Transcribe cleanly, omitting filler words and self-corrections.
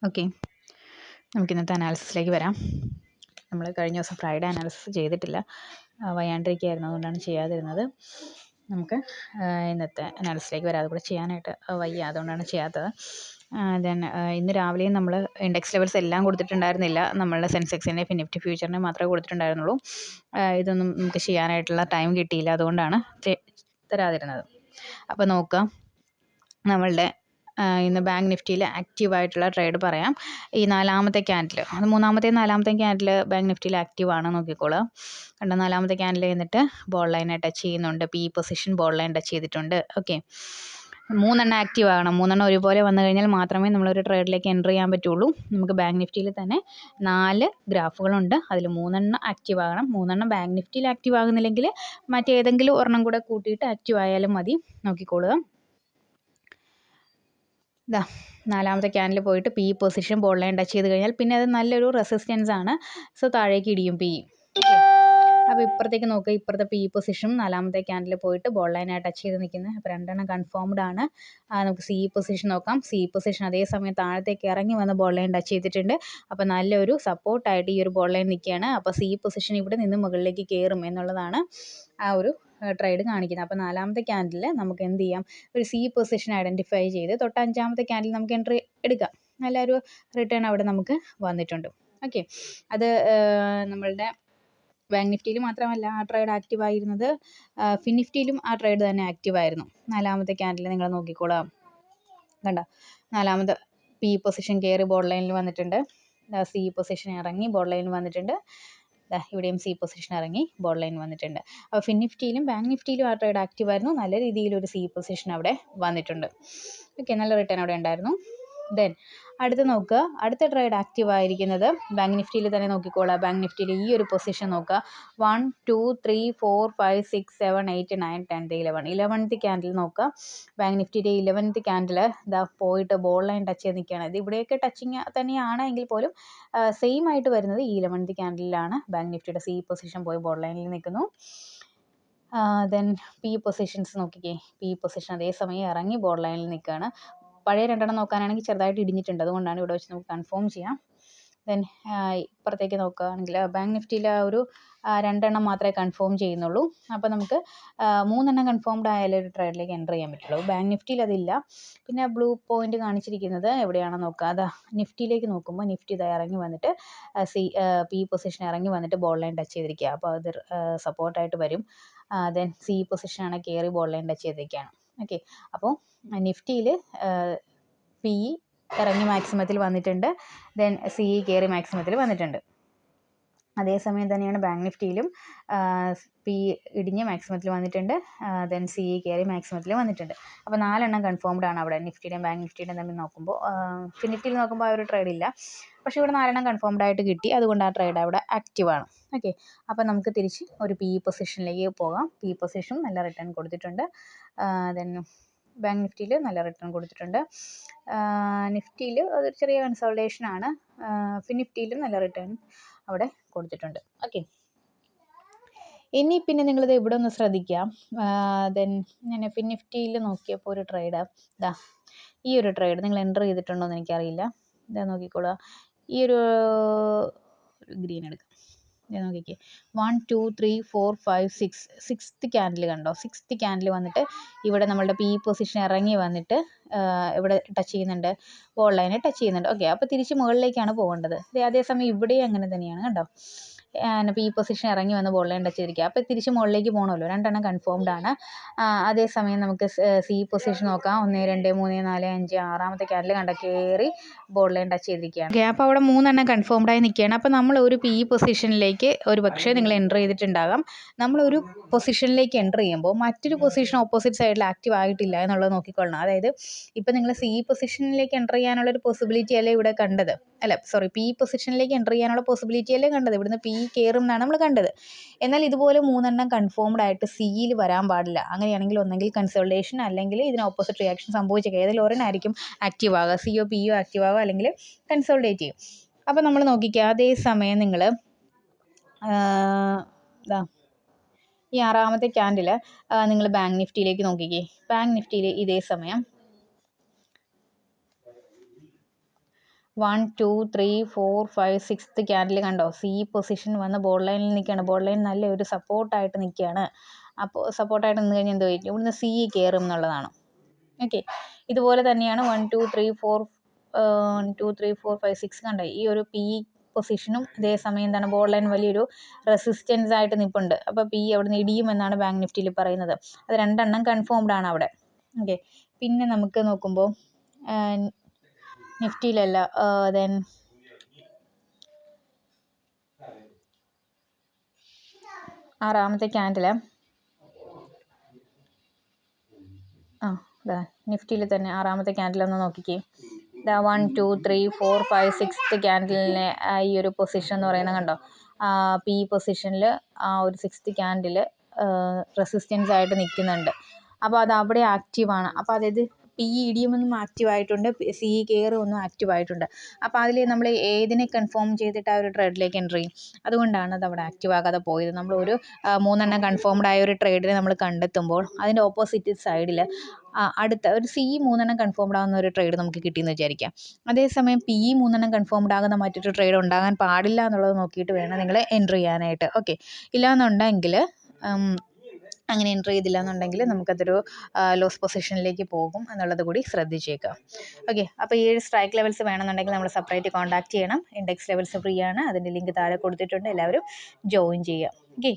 Okay, നമുക്ക് ഇന്നത്തെ അനാലിസിസിലേക്ക് വരാം. നമ്മൾ കഴിഞ്ഞ ദിവസം ഫ്രൈഡേ അനാലിസിസ് ചെയ്തിട്ടില്ല, വയ്യാണ്ടിരിക്കുകയായിരുന്നു, അതുകൊണ്ടാണ് ചെയ്യാതിരുന്നത്. നമുക്ക് ഇന്നത്തെ അനാലിസിസിലേക്ക് വരാം. അതുകൂടെ ചെയ്യാനായിട്ട് വയ്യ, അതുകൊണ്ടാണ് ചെയ്യാത്തത്. ദെൻ ഇന്ന് രാവിലെയും നമ്മൾ ഇൻഡെക്സ് ലെവൽസ് എല്ലാം കൊടുത്തിട്ടുണ്ടായിരുന്നില്ല. നമ്മളുടെ സെൻസെക്സിൻ്റെ നിഫ്റ്റി ഫ്യൂച്ചറിനെ മാത്രമേ കൊടുത്തിട്ടുണ്ടായിരുന്നുള്ളൂ. ഇതൊന്നും നമുക്ക് ചെയ്യാനായിട്ടുള്ള ടൈം കിട്ടിയില്ല, അതുകൊണ്ടാണ് തരാതിരുന്നത്. അപ്പോൾ നോക്കാം, നമ്മളുടെ ഇന്ന് ബാങ്ക് നിഫ്റ്റിയിൽ ആക്റ്റീവായിട്ടുള്ള ട്രേഡ് പറയാം. ഈ നാലാമത്തെ ക്യാൻഡിൽ, അത് മൂന്നാമത്തെയും നാലാമത്തെയും ക്യാൻഡിൽ ബാങ്ക് നിഫ്റ്റിയിൽ ആക്റ്റീവാണ്, നോക്കിക്കോളുക. കണ്ട, നാലാമത്തെ ക്യാൻഡിൽ എന്നിട്ട് ബോൾ ലൈനെ ടച്ച് ചെയ്യുന്നുണ്ട്, P position ball line touch ചെയ്തിട്ടുണ്ട്. ഓക്കെ, മൂന്നെണ്ണം ആക്റ്റീവ് ആകണം. മൂന്നെണ്ണം ഒരുപോലെ വന്നു കഴിഞ്ഞാൽ മാത്രമേ നമ്മളൊരു ട്രേഡിലേക്ക് എൻ്റർ ചെയ്യാൻ പറ്റുള്ളൂ. നമുക്ക് ബാങ്ക് നിഫ്റ്റിയിൽ തന്നെ 4 ഗ്രാഫുകളുണ്ട്, അതിൽ 3 ആക്റ്റീവ് ആകണം. 3 ബാങ്ക് നിഫ്റ്റിയിൽ ആക്റ്റീവ് ആകുന്നില്ലെങ്കിൽ മറ്റേതെങ്കിലും ഒരെണ്ണം കൂടെ കൂട്ടിയിട്ട് ആക്റ്റീവ് ആയാലും മതി. നോക്കിക്കോളുക. ഇതാ നാലാമത്തെ ക്യാൻഡിൽ പോയിട്ട് P position ball line touch ചെയ്ത് കഴിഞ്ഞാൽ പിന്നെ അത് നല്ലൊരു റെസിസ്റ്റൻസ് ആണ്. സോ താഴേക്ക് ഇടിയും പി. അപ്പോൾ ഇപ്പുറത്തേക്ക് നോക്കുക, ഇപ്പുറത്തെ പി പൊസിഷനും നാലാമത്തെ ക്യാൻഡിൽ പോയിട്ട് ബോൾ ലൈനായി ടച്ച് ചെയ്ത് നിൽക്കുന്നത്. അപ്പോൾ 2 കൺഫേംഡ് ആണ്. നമുക്ക് സി പൊസിഷൻ നോക്കാം. സി പൊസിഷൻ അതേസമയം താഴത്തേക്ക് ഇറങ്ങി വന്ന് ബോൾ ലൈൻ ടച്ച് ചെയ്തിട്ടുണ്ട്. അപ്പോൾ നല്ലൊരു സപ്പോർട്ടായിട്ട് ഈ ഒരു ബോൾ ലൈൻ നിൽക്കുകയാണ്. അപ്പോൾ സി പൊസിഷൻ ഇവിടെ നിന്ന് മുകളിലേക്ക് കയറും എന്നുള്ളതാണ് ആ ഒരു ട്രേഡ് കാണിക്കുന്നത്. അപ്പോൾ നാലാമത്തെ ക്യാൻഡിൽ നമുക്ക് എന്ത് ചെയ്യാം, ഒരു സി പൊസിഷൻ ഐഡൻറ്റിഫൈ ചെയ്ത് തൊട്ട് 5-ാമത്തെ ക്യാൻഡിൽ നമുക്ക് എൻട്രി എടുക്കാം. നല്ലൊരു റിട്ടേൺ അവിടെ നമുക്ക് വന്നിട്ടുണ്ട്. ഓക്കെ, അത് നമ്മളുടെ ബാങ്ക് നിഫ്റ്റിയിൽ മാത്രമല്ല ആ ട്രേഡ് ആക്റ്റീവ് ആയിരുന്നത്, ഫിൻ നിഫ്റ്റിയിലും ആ ട്രേഡ് തന്നെ ആക്റ്റീവ് ആയിരുന്നു. നാലാമത്തെ ക്യാൻഡിൽ നിങ്ങൾ നോക്കിക്കോളാം. കണ്ടോ, നാലാമത് പി പൊസിഷൻ കയറി ബോർഡ് ലൈനിൽ വന്നിട്ടുണ്ട്. സി പൊസിഷൻ ഇറങ്ങി ബോർഡ് ലൈനിൽ വന്നിട്ടുണ്ട്. ഇവിടെയും സി പൊസിഷൻ ഇറങ്ങി ബോർഡ് ലൈൻ വന്നിട്ടുണ്ട്. അപ്പോൾ ഫിൻ നിഫ്റ്റിയിലും ബാങ്ക് നിഫ്റ്റിയിലും ആ ട്രേഡ് ആക്റ്റീവ് ആയിരുന്നു. നല്ല രീതിയിലൊരു സി പൊസിഷൻ അവിടെ വന്നിട്ടുണ്ട്. ഓക്കെ, നല്ല റിട്ടേൺ അവിടെ ഉണ്ടായിരുന്നു. ദെൻ അടുത്ത് നോക്കുക, അടുത്ത ട്രേഡ് ആക്റ്റീവ് ആയിരിക്കുന്നത് ബാങ്ക് നിഫ്റ്റിയിൽ തന്നെ നോക്കിക്കോളാം. ബാങ്ക് നിഫ്റ്റിയിൽ ഈ ഒരു പൊസിഷൻ നോക്കുക, 1 2 3 4 5 6 7 8 9 10 11 11th ക്യാൻഡിൽ നോക്കുക. ബാങ്ക് നിഫ്റ്റിയുടെ 11th ക്യാൻഡിൽ ഇതാ പോയിട്ട് ബോൾ ലൈൻ ടച്ച് ചെയ്ത് നിൽക്കുകയാണ്. ഇത് ഇവിടെയൊക്കെ ടച്ചിങ് തന്നെയാണ് എങ്കിൽ പോലും സെയിം ആയിട്ട് വരുന്നത് ഈ 11th ക്യാൻഡിലാണ്. ബാങ്ക് നിഫ്റ്റിയുടെ സി പൊസിഷൻ പോയി ബോൾ ലൈനിൽ നിൽക്കുന്നു. ദെൻ പി പൊസിഷൻസ് നോക്കിക്കേ, പി പൊസിഷൻ അതേസമയം ഇറങ്ങി ബോർഡ് ലൈനിൽ നിൽക്കുകയാണ്. പഴയ 2 നോക്കാനാണെങ്കിൽ ചെറുതായിട്ട് ഇടിഞ്ഞിട്ടുണ്ട്, അതുകൊണ്ടാണ് ഇവിടെ വെച്ച് നമുക്ക് കൺഫേം ചെയ്യാം. ദെൻ ഇപ്പുറത്തേക്ക് നോക്കുകയാണെങ്കിൽ ബാങ്ക് നിഫ്റ്റിയിൽ ഒരു 2 മാത്രമേ കൺഫേം ചെയ്യുന്നുള്ളൂ. അപ്പോൾ നമുക്ക് 3 കൺഫേംഡ് ആയാലും ഒരു ട്രേഡിലേക്ക് എൻ്റർ ചെയ്യാൻ പറ്റുള്ളൂ. ബാങ്ക് നിഫ്റ്റിയിൽ അതില്ല. പിന്നെ ബ്ലൂ പോയിന്റ് കാണിച്ചിരിക്കുന്നത് എവിടെയാണെന്ന് നോക്കുക. അതാ നിഫ്റ്റിയിലേക്ക് നോക്കുമ്പോൾ നിഫ്റ്റി ഇതാ ഇറങ്ങി വന്നിട്ട് പി പൊസിഷൻ ഇറങ്ങി വന്നിട്ട് ബോൾ ലൈൻ ടച്ച് ചെയ്തിരിക്കുക. അപ്പോൾ അത് സപ്പോർട്ടായിട്ട് വരും. ദെൻ സി പൊസിഷനാണ് കയറി ബോൾ ലൈൻ ടച്ച് ചെയ്തിരിക്കുകയാണ്. ഓക്കെ, അപ്പോൾ നിഫ്റ്റിയിൽ പി ഇറങ്ങി മാക്സിമത്തിൽ വന്നിട്ടുണ്ട്. ദെൻ സി കയറി മാക്സിമത്തിൽ വന്നിട്ടുണ്ട്. അതേസമയം തന്നെയാണ് ബാങ്ക് നിഫ്റ്റിയിലും പി ഇടിഞ്ഞ് മാക്സിമത്തിൽ വന്നിട്ടുണ്ട്. ദെൻ സി കയറി മാക്സിമത്തിൽ വന്നിട്ടുണ്ട്. അപ്പോൾ 4 കൺഫേംഡ് ആണ് അവിടെ നിഫ്റ്റിയുടെയും ബാങ്ക് നിഫ്റ്റിയുടെയും തമ്മിൽ നോക്കുമ്പോൾ. ഫിൻ നിഫ്റ്റിയിൽ നോക്കുമ്പോൾ ആ ഒരു ട്രേഡ് ഇല്ല, പക്ഷേ ഇവിടെ 4 കൺഫേംഡ് ആയിട്ട് കിട്ടി, അതുകൊണ്ട് ആ ട്രേഡ് അവിടെ ആക്റ്റീവാണ്. ഓക്കെ, അപ്പോൾ നമുക്ക് തിരിച്ച് ഒരു പി പൊസിഷനിലേക്ക് പോകാം. പി പൊസിഷൻ നല്ല റിട്ടേൺ കൊടുത്തിട്ടുണ്ട്. ദെൻ ബാങ്ക് നിഫ്റ്റിയിൽ നല്ല റിട്ടേൺ കൊടുത്തിട്ടുണ്ട്. നിഫ്റ്റിയിൽ അതൊരു ചെറിയ കൺസോൾട്ടേഷനാണ്. ഫിൻ നിഫ്റ്റിയിലും നല്ല റിട്ടേൺ അവിടെ കൊടുത്തിട്ടുണ്ട്. ഓക്കെ, ഇനി പിന്നെ നിങ്ങളിത് ഇവിടെ ഒന്ന് ശ്രദ്ധിക്കാം. ദെൻ ഞാൻ ഫിൻ നിഫ്റ്റിയിൽ നോക്കിയപ്പോൾ ഒരു ട്രേഡ്, ഇതാ ഈ ഒരു ട്രേഡ് നിങ്ങൾ എൻ്റർ ചെയ്തിട്ടുണ്ടോ എന്ന് എനിക്കറിയില്ല. ഇതാ നോക്കിക്കോളുക, ഈ ഒരു ഗ്രീൻ എടുക്കാം. ഇത് നോക്കിക്കേ, 1 2 3 4 5 6 6th ക്യാൻഡിൽ കണ്ടോ, 6th ക്യാൻഡിൽ വന്നിട്ട് ഇവിടെ നമ്മളുടെ പി പൊസിഷൻ ഇറങ്ങി വന്നിട്ട് ഇവിടെ ടച്ച് ചെയ്യുന്നുണ്ട്, ബോൾ ലൈനെ ടച്ച് ചെയ്യുന്നുണ്ട്. ഓക്കെ, അപ്പോൾ തിരിച്ച് മുകളിലേക്കാണ് പോകേണ്ടത്. അതേസമയം ഇവിടെ അങ്ങനെ തന്നെയാണ് കണ്ടോ, പി പൊസിഷൻ ഇറങ്ങി വന്ന് ബോൾ ലൈൻ ടച്ച് ചെയ്തിരിക്കുക. അപ്പോൾ തിരിച്ച് മുകളിലേക്ക് പോകണമല്ലോ. 2 കൺഫേംഡ് ആണ്. അതേസമയം നമുക്ക് സി പൊസിഷൻ നോക്കാം. 1 2 3 4 5 6ാമത്തെ ക്യാൻഡിൽ കണ്ട കയറി ബോൾ ലൈൻ ടച്ച് ചെയ്തിരിക്കുകയാണ്. ഓക്കെ, അപ്പോൾ അവിടെ 3 കൺഫേംഡ് ആയി നിൽക്കുകയാണ്. അപ്പോൾ നമ്മൾ ഒരു പി പൊസിഷനിലേക്ക് ഒരു പക്ഷേ നിങ്ങൾ എൻ്റർ ചെയ്തിട്ടുണ്ടാകാം. നമ്മളൊരു പൊസിഷനിലേക്ക് എൻ്റർ ചെയ്യുമ്പോൾ മറ്റൊരു പൊസിഷൻ ഓപ്പോസിറ്റ് സൈഡിൽ ആക്റ്റീവ് ആയിട്ടില്ല എന്നുള്ളത് നോക്കിക്കൊള്ളണം. അതായത് ഇപ്പം നിങ്ങൾ സി പൊസിഷനിലേക്ക് എൻ്റർ ചെയ്യാനുള്ളൊരു പോസിബിലിറ്റി അല്ലേ ഇവിടെ കണ്ടത്, അല്ല സോറി, പി പൊസിഷനിലേക്ക് എൻ്റർ ചെയ്യാനുള്ള പോസിബിലിറ്റി അല്ലേ കണ്ടത്, ഇവിടുന്ന് പി കയറും എന്നാണ് നമ്മൾ കണ്ടത്. എന്നാൽ ഇതുപോലെ 3 കൺഫേംഡ് ആയിട്ട് സിയിൽ വരാൻ പാടില്ല. അങ്ങനെയാണെങ്കിൽ ഒന്നെങ്കിൽ കൺസോൾട്ടേഷൻ അല്ലെങ്കിൽ ഇതിന് ഓപ്പോസിറ്റ് റിയാക്ഷൻ സംഭവിച്ചേക്കാം. ഏതെങ്കിലും ഒരെണ്ണമായിരിക്കും ആക്റ്റീവ് ആകുക, സിയോ പിയോ ആക്റ്റീവ് ആകുക, അല്ലെങ്കിൽ കൺസോൾട്ടേറ്റ് ചെയ്യും. അപ്പോൾ നമ്മൾ നോക്കിക്കുക, അതേസമയം നിങ്ങൾ ഈ 6ാമത്തെ ക്യാൻഡിൽ നിങ്ങൾ ബാങ്ക് നിഫ്റ്റിയിലേക്ക് നോക്കിക്കേ. ബാങ്ക് നിഫ്റ്റിയിൽ ഇതേ സമയം 1 2 3 4 5 6th ക്യാൻഡിൽ കണ്ടോ, സി പൊസിഷൻ വന്ന് ബോർഡ് ലൈനിൽ നിൽക്കുകയാണ്. ബോർഡ് ലൈൻ നല്ലൊരു സപ്പോർട്ടായിട്ട് നിൽക്കുകയാണ്. അപ്പോൾ സപ്പോർട്ടായിട്ട് നിന്ന് കഴിഞ്ഞാൽ എന്ത് വരും, ഇവിടുന്ന് സി കയറും എന്നുള്ളതാണ്. ഓക്കെ, ഇതുപോലെ തന്നെയാണ് 1 2 3 4 1 2 3 4 5 6 കണ്ടോ, ഈ ഒരു പി പൊസിഷനും അതേസമയം എന്താണ് ബോർഡ് ലൈൻ വലിയൊരു റെസിസ്റ്റൻസ് ആയിട്ട് നിൽപ്പുണ്ട്. അപ്പോൾ പി അവിടെ നിന്ന് ഇടിയുമെന്നാണ് ബാങ്ക് നിഫ്റ്റിയിൽ പറയുന്നത്. അത് രണ്ടെണ്ണം കൺഫേംഡ് ആണ് അവിടെ. ഓക്കെ, പിന്നെ നമുക്ക് നോക്കുമ്പോൾ നിഫ്റ്റിയിലല്ല, ദെൻ ആറാമത്തെ ക്യാൻഡിൽ നിഫ്റ്റിയിൽ തന്നെ ആറാമത്തെ ക്യാൻഡിൽ ഒന്ന് നോക്കിക്കേ. 1 2 3 4 5 6th ക്യാൻഡിലിനെ ഈ ഒരു പൊസിഷൻ എന്ന് പറയുന്നത് കണ്ടോ, പി പൊസിഷനിൽ ആ ഒരു 6th ക്യാൻഡിൽ റെസിസ്റ്റൻസ് ആയിട്ട് നിൽക്കുന്നുണ്ട്. അപ്പോൾ അത് അവിടെ ആക്റ്റീവാണ്. അപ്പോൾ അതായത് പി ഇടിയുമൊന്നും ആക്റ്റീവായിട്ടുണ്ട്, സി കെയറും ഒന്നും ആക്റ്റീവായിട്ടുണ്ട്. അപ്പോൾ അതിൽ നമ്മൾ ഏതിനെ കൺഫേം ചെയ്തിട്ട് ആ ഒരു ട്രേഡിലേക്ക് എൻ്റർ ചെയ്യും. അതുകൊണ്ടാണ് അത് അവിടെ ആക്റ്റീവ് ആകാതെ പോയത്. നമ്മൾ ഒരു 3 കൺഫേംഡ് ആയ ഒരു ട്രേഡിനെ നമ്മൾ കണ്ടെത്തുമ്പോൾ അതിൻ്റെ ഓപ്പോസിറ്റ് സൈഡിൽ അടുത്ത ഒരു സി 3 കൺഫേംഡ് ആകുന്ന ഒരു ട്രേഡ് നമുക്ക് കിട്ടിയെന്ന് വിചാരിക്കാം. അതേസമയം പി 3 കൺഫേംഡ് ആകുന്ന മറ്റൊരു ട്രേഡ് ഉണ്ടാകാൻ പാടില്ല എന്നുള്ളത് നോക്കിയിട്ട് വേണം നിങ്ങൾ എൻ്റർ ചെയ്യാനായിട്ട്. ഓക്കെ, ഇല്ലയെന്നുണ്ടെങ്കിൽ അങ്ങനെ എൻ്റർ ചെയ്തില്ല എന്നുണ്ടെങ്കിൽ നമുക്കതൊരു ലോസ് പൊസിഷനിലേക്ക് പോകും എന്നുള്ളത് കൂടി ശ്രദ്ധിച്ചേക്കാം. ഓക്കെ, അപ്പോൾ ഈ ഒരു സ്ട്രൈക്ക് ലെവൽസ് വേണമെന്നുണ്ടെങ്കിൽ നമ്മൾ സെപ്പറേറ്റ് കോൺടാക്ട് ചെയ്യണം. ഇൻഡെക്സ് ലെവൽസ് ഫ്രീ ആണ്, അതിൻ്റെ ലിങ്ക് താഴെ കൊടുത്തിട്ടുണ്ട്. എല്ലാവരും ജോയിൻ ചെയ്യുക. ഓക്കെ.